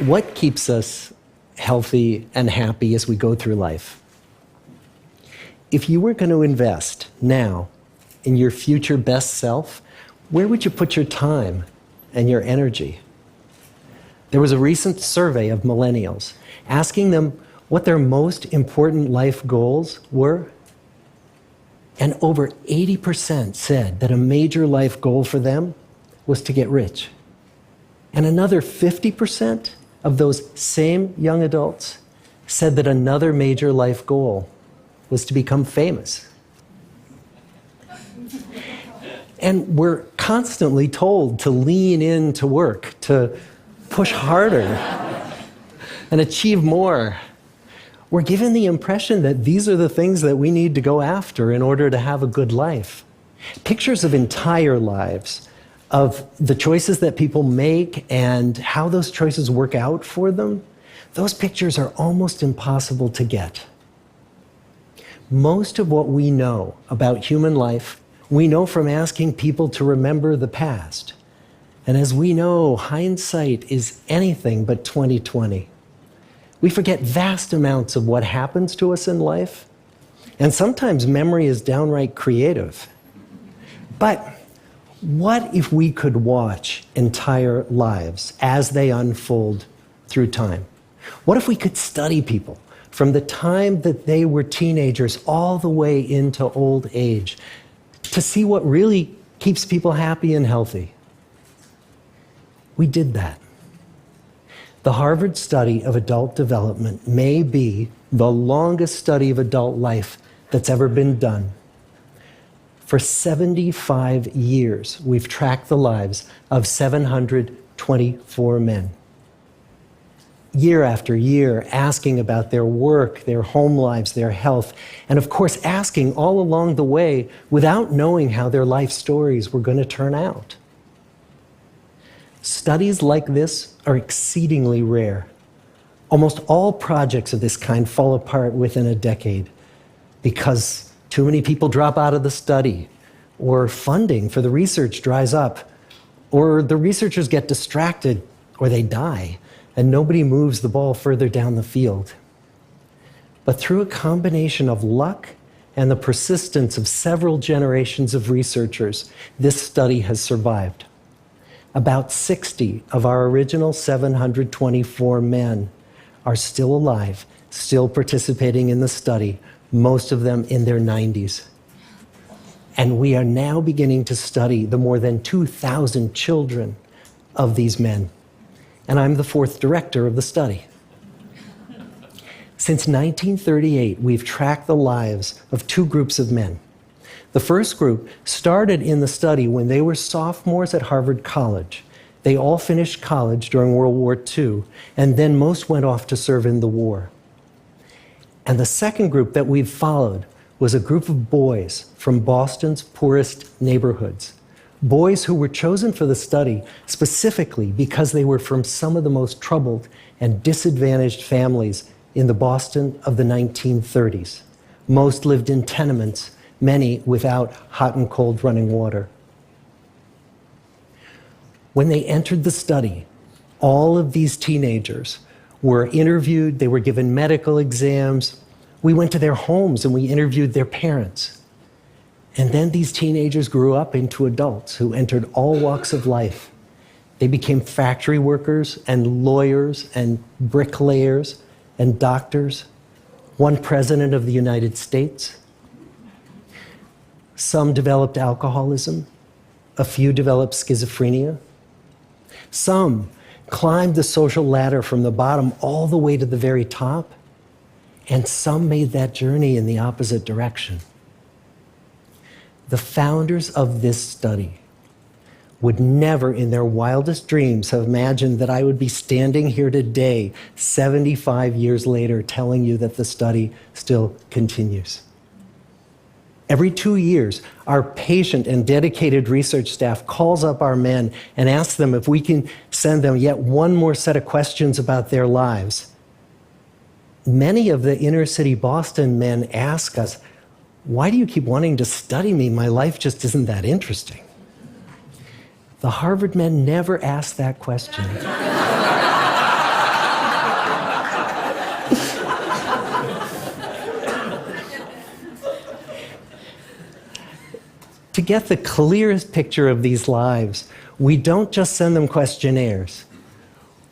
What keeps us healthy and happy as we go through life? If you were going to invest now in your future best self, where would you put your time and your energy? There was a recent survey of millennials asking them what their most important life goals were. And over 80% said that a major life goal for them was to get rich. And another 50% of those same young adults said that another major life goal was to become famous. And we're constantly told to lean into work, to push harder and achieve more. We're given the impression that these are the things that we need to go after in order to have a good life. Pictures of entire lives, of the choices that people make and how those choices work out for them, those pictures are almost impossible to get. Most of what we know about human life, we know from asking people to remember the past. And as we know, hindsight is anything but 20/20. We forget vast amounts of what happens to us in life, and sometimes memory is downright creative. But what if we could watch entire lives as they unfold through time? What if we could study people from the time that they were teenagers all the way into old age to see what really keeps people happy and healthy? We did that. The Harvard study of adult development may be the longest study of adult life that's ever been done. For 75 years, we've tracked the lives of 724 men. Year after year, asking about their work, their home lives, their health, and of course, asking all along the way without knowing how their life stories were going to turn out. Studies like this are exceedingly rare. Almost all projects of this kind fall apart within a decade because too many people drop out of the study, or funding for the research dries up, or the researchers get distracted, or they die, and nobody moves the ball further down the field. But through a combination of luck and the persistence of several generations of researchers, this study has survived. About 60 of our original 724 men are still alive, still participating in the study, most of them in their 90s. And we are now beginning to study the more than 2,000 children of these men. And I'm the fourth director of the study. Since 1938, we've tracked the lives of two groups of men. The first group started in the study when they were sophomores at Harvard College. They all finished college during World War II, and then most went off to serve in the war. And the second group that we've followed was a group of boys from Boston's poorest neighborhoods. Boys who were chosen for the study specifically because they were from some of the most troubled and disadvantaged families in the Boston of the 1930s. Most lived in tenements, many without hot and cold running water. When they entered the study, all of these teenagers were interviewed, they were given medical exams. We went to their homes and we interviewed their parents. And then these teenagers grew up into adults who entered all walks of life. They became factory workers and lawyers and bricklayers and doctors, one president of the United States. Some developed alcoholism, a few developed schizophrenia. Some climbed the social ladder from the bottom all the way to the very top, and some made that journey in the opposite direction. The founders of this study would never in their wildest dreams have imagined that I would be standing here today, 75 years later, telling you that the study still continues. Every 2 years, our patient and dedicated research staff calls up our men and asks them if we can send them yet one more set of questions about their lives. Many of the inner city Boston men ask us, "Why do you keep wanting to study me? My life just isn't that interesting." The Harvard men never asked that question. get the clearest picture of these lives, we don't just send them questionnaires.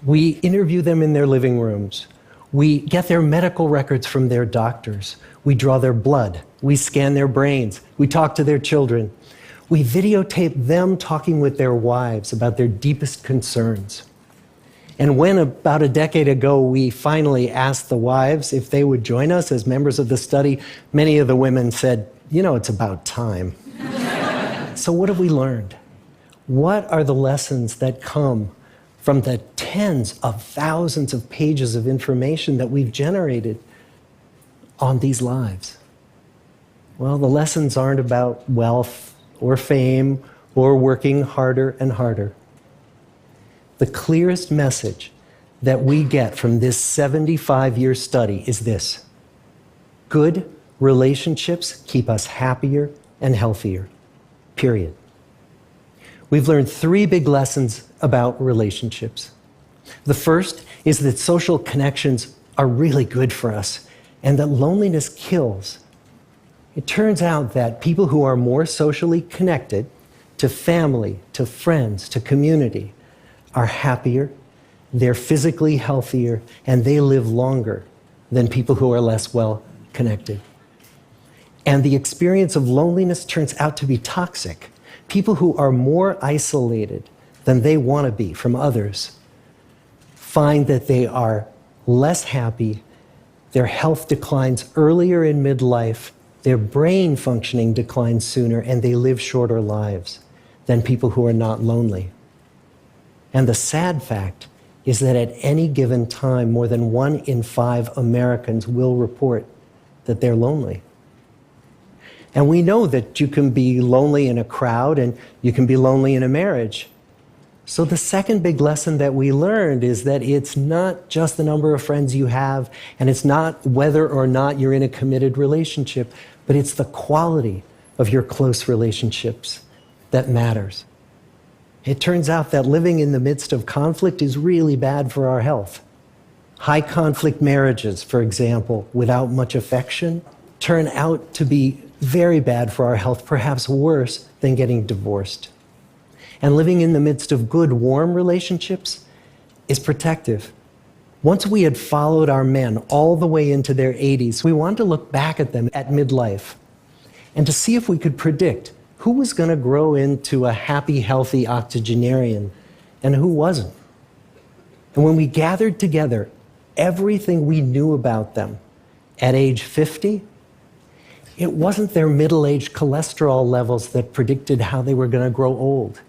We interview them in their living rooms. We get their medical records from their doctors. We draw their blood. We scan their brains. We talk to their children. We videotape them talking with their wives about their deepest concerns. And when about a decade ago we finally asked the wives if they would join us as members of the study, many of the women said, it's about time. So what have we learned? What are the lessons that come from the tens of thousands of pages of information that we've generated on these lives? Well, the lessons aren't about wealth or fame or working harder and harder. The clearest message that we get from this 75-year study is this: good relationships keep us happier and healthier, period. We've learned 3 big lessons about relationships. The first is that social connections are really good for us and that loneliness kills. It turns out that people who are more socially connected to family, to friends, to community are happier, they're physically healthier, and they live longer than people who are less well connected. And the experience of loneliness turns out to be toxic. People who are more isolated than they want to be from others find that they are less happy, their health declines earlier in midlife, their brain functioning declines sooner, and they live shorter lives than people who are not lonely. And the sad fact is that at any given time, more than 1 in 5 Americans will report that they're lonely. And we know that you can be lonely in a crowd and you can be lonely in a marriage. So the second big lesson that we learned is that it's not just the number of friends you have, and it's not whether or not you're in a committed relationship, but it's the quality of your close relationships that matters. It turns out that living in the midst of conflict is really bad for our health. High conflict marriages, for example, without much affection, turn out to be very bad for our health, perhaps worse than getting divorced. And living in the midst of good, warm relationships is protective. Once we had followed our men all the way into their 80s, we wanted to look back at them at midlife and to see if we could predict who was going to grow into a happy, healthy octogenarian and who wasn't. And when we gathered together everything we knew about them at age 50, it wasn't their middle-aged cholesterol levels that predicted how they were going to grow old.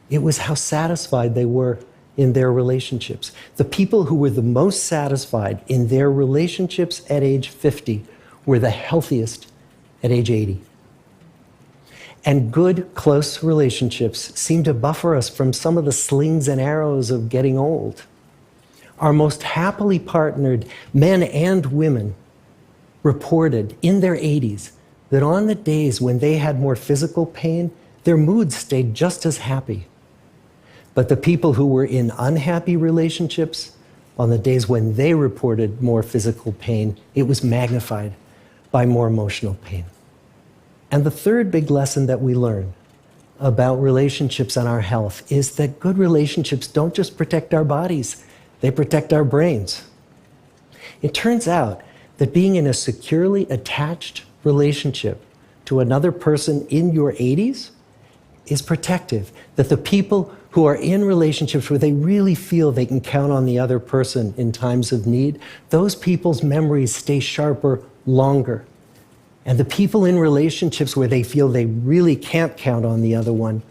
It was how satisfied they were in their relationships. The people who were the most satisfied in their relationships at age 50 were the healthiest at age 80. And good, close relationships seem to buffer us from some of the slings and arrows of getting old. Our most happily partnered men and women reported in their 80s that on the days when they had more physical pain, their moods stayed just as happy. But the people who were in unhappy relationships, on the days when they reported more physical pain, it was magnified by more emotional pain. And the third big lesson that we learn about relationships and our health is that good relationships don't just protect our bodies, they protect our brains. It turns out that being in a securely attached relationship to another person in your 80s is protective. That the people who are in relationships where they really feel they can count on the other person in times of need, those people's memories stay sharper longer. And the people in relationships where they feel they really can't count on the other one,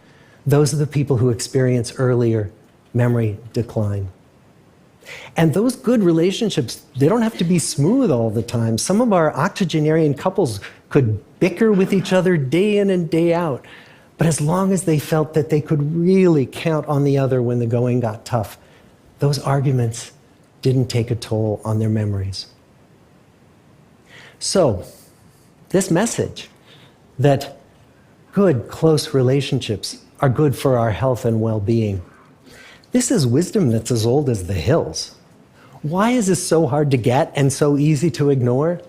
those are the people who experience earlier memory decline. And those good relationships, they don't have to be smooth all the time. Some of our octogenarian couples could bicker with each other day in and day out. But as long as they felt that they could really count on the other when the going got tough, those arguments didn't take a toll on their memories. So, this message that good, close relationships are good for our health and well-being, this is wisdom that's as old as the hills. Why is this so hard to get and so easy to ignore?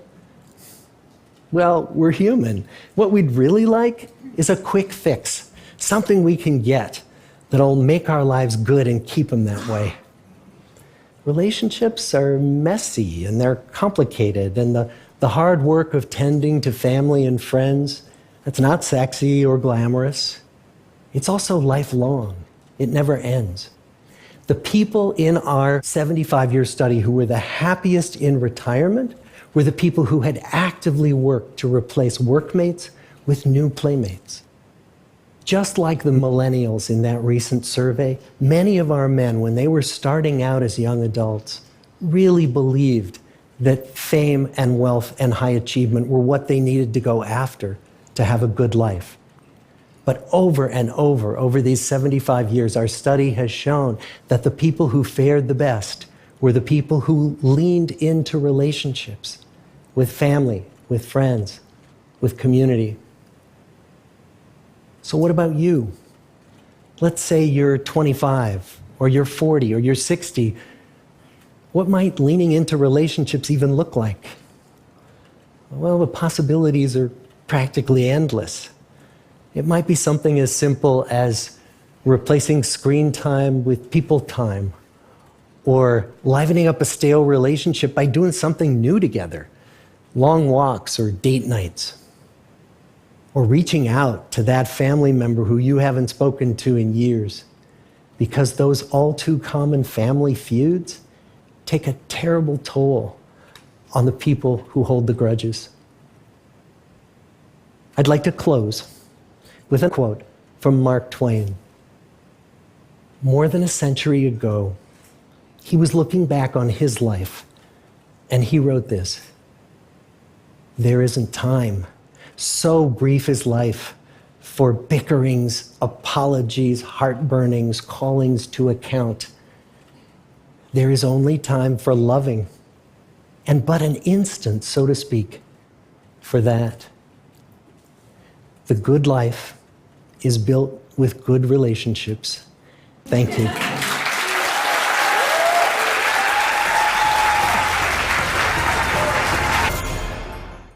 Well, we're human. What we'd really like is a quick fix, something we can get that'll make our lives good and keep them that way. Relationships are messy and they're complicated, and the hard work of tending to family and friends, that's not sexy or glamorous. It's also lifelong. It never ends. The people in our 75-year study who were the happiest in retirement were the people who had actively worked to replace workmates with new playmates. Just like the millennials in that recent survey, many of our men, when they were starting out as young adults, really believed that fame and wealth and high achievement were what they needed to go after to have a good life. But over and over these 75 years, our study has shown that the people who fared the best were the people who leaned into relationships with family, with friends, with community. So what about you? Let's say you're 25, or you're 40, or you're 60. What might leaning into relationships even look like? Well, the possibilities are practically endless. It might be something as simple as replacing screen time with people time, or livening up a stale relationship by doing something new together, long walks or date nights, or reaching out to that family member who you haven't spoken to in years, because those all too common family feuds take a terrible toll on the people who hold the grudges. I'd like to close with a quote from Mark Twain. More than a century ago, he was looking back on his life, and he wrote this: "There isn't time, so brief is life, for bickerings, apologies, heartburnings, callings to account. There is only time for loving, and but an instant, so to speak, for that." The good life is built with good relationships. Thank you.